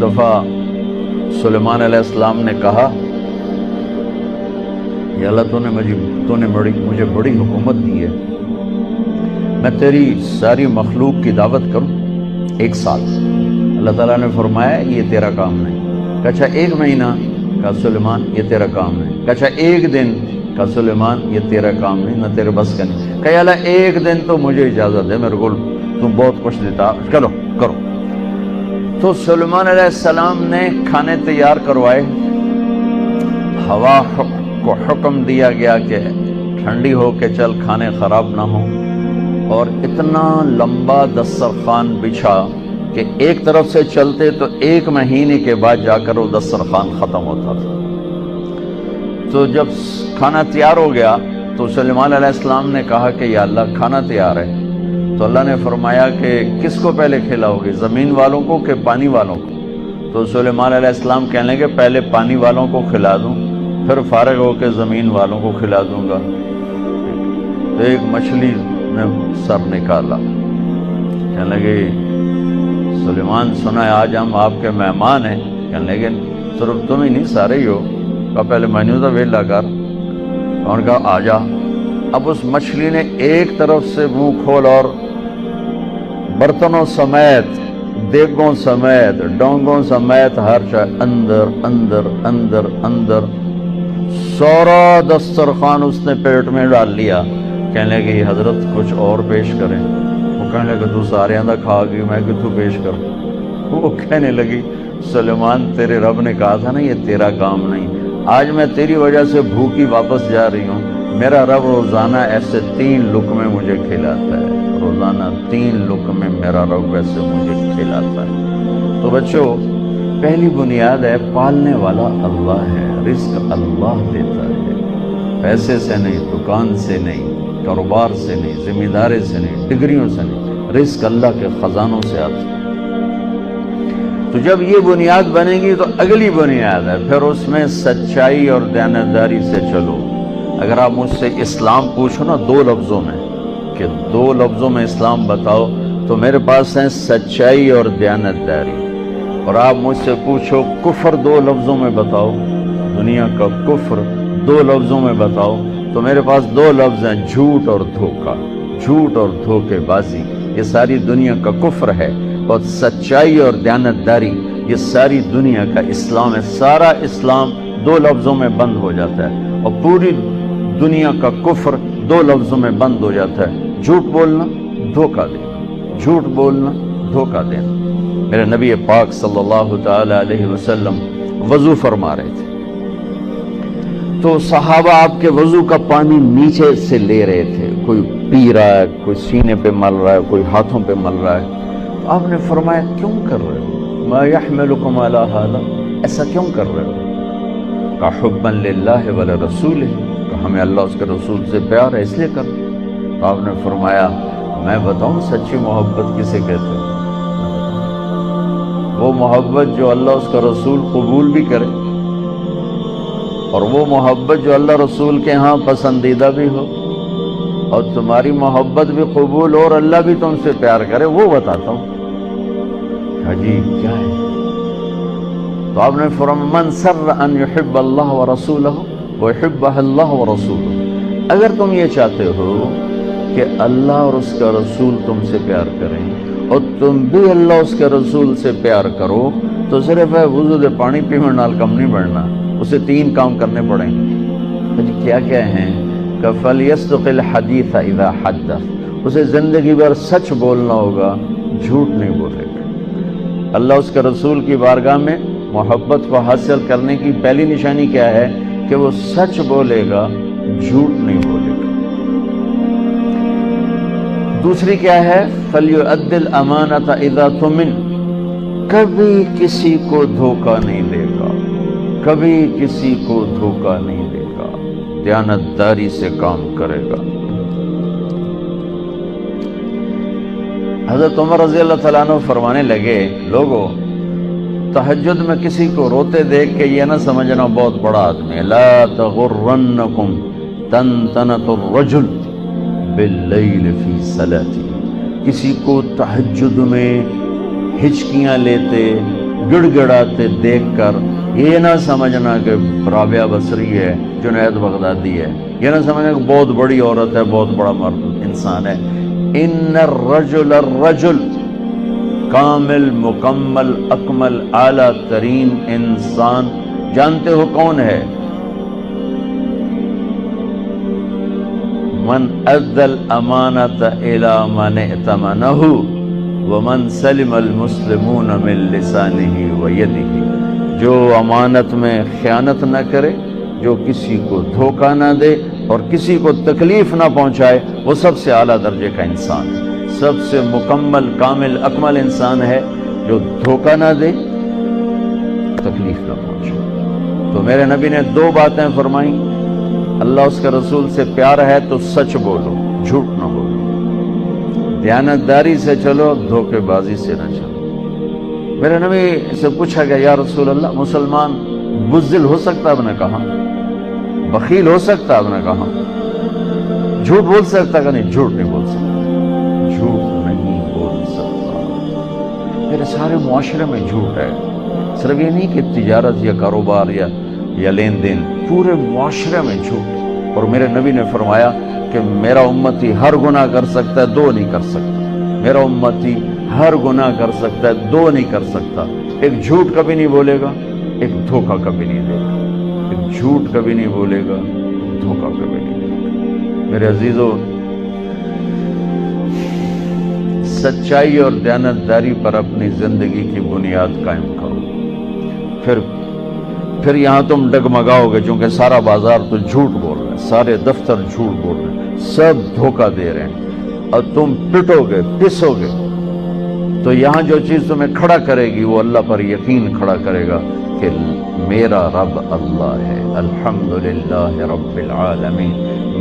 دفعہ سلیمان علیہ السلام نے کہا یا اللہ تو نے مجھے بڑی حکومت دی ہے، میں تیری ساری مخلوق کی دعوت کروں 1 سال۔ اللہ تعالیٰ نے فرمایا یہ تیرا کام نہیں۔ کہا اچھا 1 مہینہ؟ کہا سلیمان یہ تیرا کام نہیں۔ کہا اچھا 1 دن؟ کہا سلیمان یہ تیرا کام نہیں، نہ تیرے بس کا نہیں۔ کہا اللہ 1 دن تو مجھے اجازت دے، میرے کو تم بہت کچھ دیتا، چلو کرو۔ تو سلیمان علیہ السلام نے کھانے تیار کروائے، ہوا کو حکم دیا گیا کہ ٹھنڈی ہو کے چل، کھانے خراب نہ ہوں، اور اتنا لمبا دسترخوان بچھا کہ ایک طرف سے چلتے تو 1 مہینے کے بعد جا کر وہ دسترخوان ختم ہوتا تھا۔ تو جب کھانا تیار ہو گیا تو سلیمان علیہ السلام نے کہا کہ یا اللہ کھانا تیار ہے۔ تو اللہ نے فرمایا کہ کس کو پہلے کھلاؤ گے، زمین والوں کو کہ پانی والوں کو؟ تو سلیمان علیہ السلام کہنے لگے پہلے پانی والوں کو کھلا دوں، پھر فارغ ہو کے زمین والوں کو کھلا دوں گا۔ تو ایک مچھلی نے سر نکالا، کہنے لگے سلیمان سنا ہے آج ہم آپ کے مہمان ہیں۔ کہنے لگے صرف تم ہی نہیں سارے ہی ہو۔ کہا پہلے مینو تو ویلا کر، اور کہا آ جا۔ اب اس مچھلی نے ایک طرف سے منہ کھول اور برتنوں سمیت، دیگوں سمیت، ڈونگوں سمیت ہر شے اندر اندر اندر اندر، سارا دسترخوان اس نے پیٹ میں ڈال لیا۔ کہنے لگے یہ حضرت کچھ اور پیش کریں۔ وہ کہنے لگے تو سارے اندر کھا گئی، میں کہ تو پیش کر۔ وہ کہنے لگی سلیمان تیرے رب نے کہا تھا نا یہ تیرا کام نہیں، آج میں تیری وجہ سے بھوکی واپس جا رہی ہوں۔ میرا رب روزانہ ایسے 3 لقمے مجھے کھلاتا ہے، روزانہ 3 لقمے میرا رب ایسے مجھے کھلاتا ہے۔ تو بچوں پہلی بنیاد ہے پالنے والا اللہ ہے، رزق اللہ دیتا ہے، پیسے سے نہیں، دکان سے نہیں، کاروبار سے نہیں، ذمہ داری سے نہیں، ڈگریوں سے نہیں، رزق اللہ کے خزانوں سے آتا ہے۔ تو جب یہ بنیاد بنے گی تو اگلی بنیاد ہے پھر اس میں سچائی اور دیانتداری سے چلو۔ اگر آپ مجھ سے اسلام پوچھو نا 2 لفظوں میں کہ 2 لفظوں میں اسلام بتاؤ، تو میرے پاس ہیں سچائی اور دیانتداری۔ اور آپ مجھ سے پوچھو کفر 2 لفظوں میں بتاؤ، دنیا کا کفر 2 لفظوں میں بتاؤ، تو میرے پاس 2 لفظ ہیں، جھوٹ اور دھوکہ، جھوٹ اور دھوکے بازی، یہ ساری دنیا کا کفر ہے۔ اور سچائی اور دیانتداری یہ ساری دنیا کا اسلام ہے۔ سارا اسلام 2 لفظوں میں بند ہو جاتا ہے، اور پوری دنیا کا کفر 2 لفظوں میں بند ہو جاتا ہے، جھوٹ بولنا، دھوکہ دینا، جھوٹ بولنا، دھوکہ دینا۔ میرے نبی پاک صلی اللہ تعالی علیہ وسلم وضو فرما رہے تھے، تو صحابہ آپ کے وضو کا پانی نیچے سے لے رہے تھے، کوئی پی رہا ہے، کوئی سینے پہ مل رہا ہے، کوئی ہاتھوں پہ مل رہا ہے۔ تو آپ نے فرمایا کیوں کر رہے ہو، ما یحملکم علی ھذا، ایسا کیوں کر رہے ہو؟ کہ حبا للہ ولرسولہ، کہ ہمیں اللہ اس کے رسول سے پیار ہے اس لیے کر۔ تو آپ نے فرمایا میں بتاؤں سچی محبت کسے کہتے ہیں؟ وہ محبت جو اللہ اس کا رسول قبول بھی کرے، اور وہ محبت جو اللہ رسول کے ہاں پسندیدہ بھی ہو، اور تمہاری محبت بھی قبول ہو اور اللہ بھی تم سے پیار کرے، وہ بتاتا ہوں۔ جی کیا ہے؟ تو آپ نے فرمایا من سر ان یحب اللہ ورسولہ ویحبہ اللہ ورسولہ، اگر تم یہ چاہتے ہو کہ اللہ اور اس کا رسول تم سے پیار کریں اور تم بھی اللہ اس کے رسول سے پیار کرو، تو صرف ہے وضو دے پانی پینے نال کم نہیں بڑھنا، اسے 3 کام کرنے پڑیں گے۔ جی کیا کیا ہیں؟ کہ فَلْيَصْدُقِ الْحَدِيثَ إِذَا حَدَّثَ، اسے زندگی بھر سچ بولنا ہوگا، جھوٹ نہیں بولے گا۔ اللہ اس کے رسول کی بارگاہ میں محبت کو حاصل کرنے کی پہلی نشانی کیا ہے؟ کہ وہ سچ بولے گا، جھوٹ نہیں بولے گا۔ دوسری کیا ہے؟ فَلْيُؤَدِّ الْأَمَانَةَ إِذَا تُؤْمِنَ، کبھی کسی کو دھوکہ نہیں دے گا، کبھی کسی کو دھوکہ نہیں دے گا، دیانتداری سے کام کرے گا۔ حضرت عمر رضی اللہ تعالیٰ عنہ فرمانے لگے لوگو تہجد میں کسی کو روتے دیکھ کے یہ نہ سمجھنا بہت بڑا آدمی ہے، لا تغرنکم تنتنۃ الرجل باللیل فی صلاتی، کسی کو تہجد میں ہچکیاں لیتے، گڑ گڑاتے دیکھ کر یہ نہ سمجھنا کہ رابعہ بصری ہے، جنید بغدادی ہے، یہ نہ سمجھنا کہ بہت بڑی عورت ہے، بہت بڑا مرد انسان ہے۔ ان الرجل الرجل، کامل، مکمل، اکمل، اعلیٰ ترین انسان جانتے ہو کون ہے؟ من ادى الامانة الى من ائتمنه ومن سلم المسلمون من لسانه ويده، جو امانت میں خیانت نہ کرے، جو کسی کو دھوکہ نہ دے اور کسی کو تکلیف نہ پہنچائے، وہ سب سے اعلیٰ درجے کا انسان ہے، سب سے مکمل، کامل، اکمل انسان ہے جو دھوکہ نہ دے، تکلیف نہ پہنچائے۔ تو میرے نبی نے دو باتیں فرمائیں، اللہ اس کے رسول سے پیار ہے تو سچ بولو، جھوٹ نہ بولو، دیانتداری سے چلو، دھوکے بازی سے نہ چلو۔ میرے نبی سے پوچھا گیا یا رسول اللہ، مسلمان بزدل ہو سکتا؟ آپ نے کہا۔ بخیل ہو سکتا؟ آپ نے کہا۔ جھوٹ بول سکتا کہ نہیں؟ جھوٹ نہیں بول سکتا، جھوٹ نہیں بول سکتا۔ میرے سارے معاشرے میں جھوٹ ہے، صرف یہ نہیں کہ تجارت یا کاروبار یا لین دین، پورے معاشرے میں جھوٹ۔ اور میرے نبی نے فرمایا کہ میرا امتی ہر گناہ کر سکتا ہے، دو نہیں کر سکتا۔ میرا امتی ہر گناہ کر سکتا ہے، دو نہیں کر سکتا۔ ایک جھوٹ کبھی نہیں بولے گا، ایک دھوکہ کبھی نہیں دے گا۔ ایک جھوٹ کبھی نہیں بولے گا، دھوکہ کبھی نہیں دے گا۔ میرے عزیزو، سچائی اور دیانتداری پر اپنی زندگی کی بنیاد قائم کرو، پھر یہاں تم ڈگمگاؤ گے، چونکہ سارا بازار تو جھوٹ بول رہا ہے، سارے دفتر جھوٹ بول رہے ہیں، سب دھوکہ دے رہے ہیں، اور تم پٹو گے، پسو گے۔ تو یہاں جو چیز تمہیں کھڑا کرے گی وہ اللہ پر یقین کھڑا کرے گا کہ میرا رب اللہ ہے، الحمدللہ رب العالمین،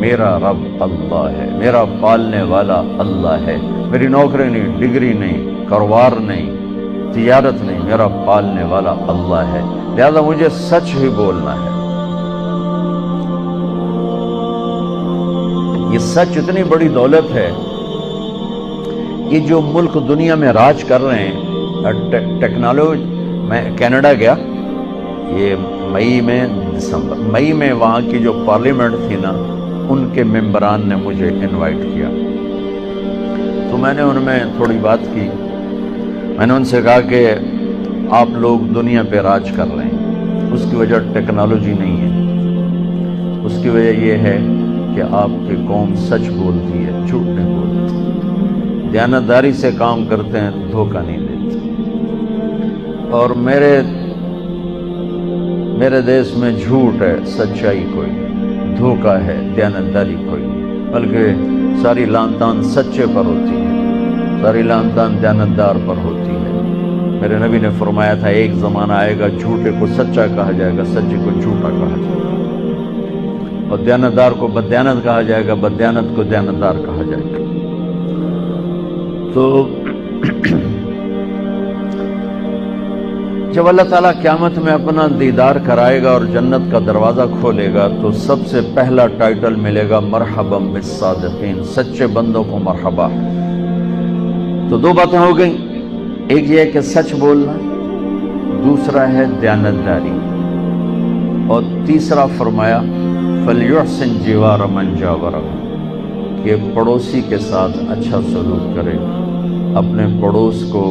میرا رب اللہ ہے، میرا پالنے والا اللہ ہے، میری نوکری نہیں، ڈگری نہیں، کاروبار نہیں، تجارت نہیں، میرا پالنے والا اللہ ہے، لہذا مجھے سچ ہی بولنا ہے۔ یہ سچ اتنی بڑی دولت ہے، یہ جو ملک دنیا میں راج کر رہے ہیں ٹیکنالوجی۔ میں کینیڈا گیا، یہ مئی میں وہاں کی جو پارلیمنٹ تھی نا، ان کے ممبران نے مجھے انوائٹ کیا، تو میں نے ان میں تھوڑی بات کی۔ میں نے ان سے کہا کہ آپ لوگ دنیا پہ راج کر رہے ہیں، اس کی وجہ ٹیکنالوجی نہیں ہے، اس کی وجہ یہ ہے کہ آپ کی قوم سچ بولتی ہے، جھوٹ نہیں بولتی، دیانتداری سے کام کرتے ہیں، دھوکہ نہیں دیتے۔ اور میرے دیش میں جھوٹ ہے، سچائی کوئی نہیں، دھوکہ ہے، دیانتداری کوئی نہیں، بلکہ ساری لان تان سچے پر ہوتی ہے، ساری لان تان دیانتدار پر ہوتی ہے۔ میرے نبی نے فرمایا تھا ایک زمانہ آئے گا جھوٹے کو سچا کہا جائے گا، سچے کو جھوٹا کہا جائے گا، اور دیانتدار کو بددیانت کہا جائے گا، بددیانت کو دیانتدار کہا جائے گا۔ تو جب اللہ تعالیٰ قیامت میں اپنا دیدار کرائے گا اور جنت کا دروازہ کھولے گا، تو سب سے پہلا ٹائٹل ملے گا مرحبا بالصادقین، سچے بندوں کو مرحبا۔ تو دو باتیں ہو گئیں، ایک یہ ہے کہ سچ بولنا، دوسرا ہے دیانتداری، اور تیسرا فرمایا فَلْيُحْسِنْ جِوَارَ مَنْ جَاوَرَهُ، کہ پڑوسی کے ساتھ اچھا سلوک کرے، اپنے پڑوس کو